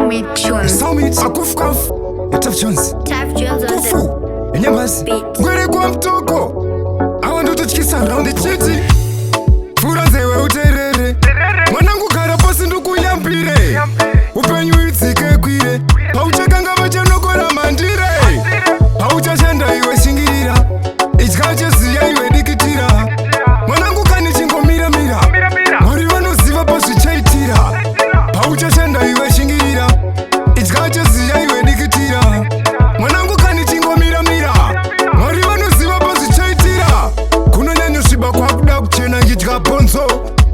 Sound Akuf Kaf, Tough Jones, Kufu, Nyamas, Gwere kwa mtoko. I want to kiss around the city. Furazewe uterere, mwanangu karaposi nduku yampire. Upenyu itzike kwire, pauchakanga vachanokora mandire. Pauchashanda iwe shingirira, ichikacheziya iwe dikitira. Mwanangu kani chingo mira mira, mwari vanoziva pasvichaitira. Pauchashanda iwe shingirira, ichikacheziya iwe dikitira. Mwanangu kani chingo mira mira, mwari vanoziva pasvichaitira. Kunonyanyosviba kwakuda kuchena ngidya bhonzo.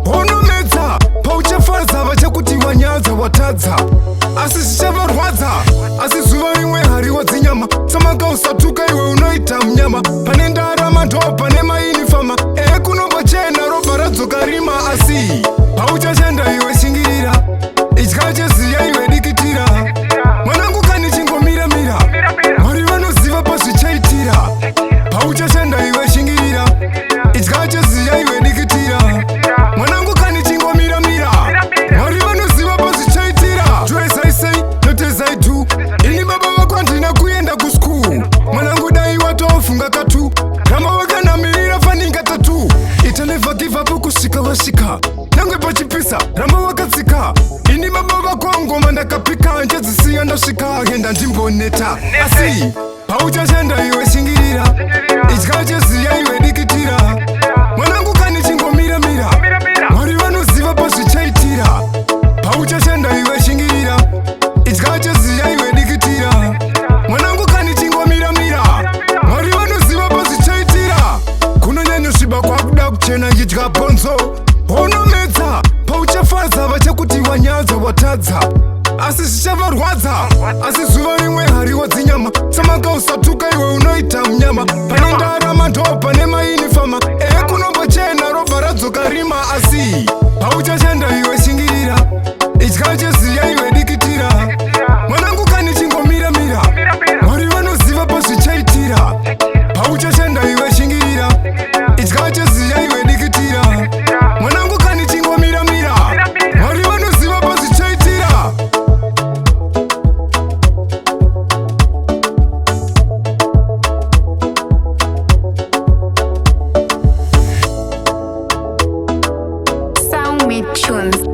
Honomedza, pauchafarza vachakuti wanyadza watadza. Asi zvichavarwadza, asi zuva rimwe hariwo dzinyama. Samaka usatuka iwe unoita mnyama. Pane ndarama ndo pane maini fama. Kunombochena ropa radzoka rima asi. Pauchashanda iwe shingirira, ichikacheziya iwe dikitira. Mwanangu kani chingomira mira, mwari vanoziva pasvichaitira. Pauchashanda iwe shingirira, ichikacheziya iwe dikitira. Mwanangu kani chingomira mira, mwari vanoziva pasvichaitira. Twezaisei notezaitu, ini baba vako handina kuenda kuschool. Mwanangu dai watofunga katu, rama wakanamirira faninga tatu. Ita never give up kusvika vasvika, nangwe pachipisa rama wakatsika. Ini baba vako ngoma ndakapika, njedzisiya ndasvika enda ndimboneta. Asi pauchashanda iwe shingirira, ichikacheziya iwe dikitira. Mwanangu kani chingomira mira, mwari vanoziva pasvichaitira. Pauchashanda iwe shingirira, ichikacheziya iwe dikitira. Mwanangu kani chingomira mira, mwari vanoziva pasvichaitira. Kunonyanyosviba kwakuda kuchena ngidya bhonzo. Honomedza, pauchafarza vachakuti wanyadza watadza. Asi zvichavarwadza, asi zuva rimwe hariwo dzinyama. Samaka usatuka iwe unoita mnyama. Pane ndarama ndo pane maini fama. Kunombochena ropa radzoka rima asi. Pauchashanda iwe shingirira, ichikacheziya iwe dikitira. Mwanangu kani chingomira mira, mwari vanoziva pasvichaitira. Pauchashanda iwe shingirira, ichikacheziya iwe dikitira. Mwanangu kani chingomira mira, mwari vanoziva pasvichaitira. Sound Tunes.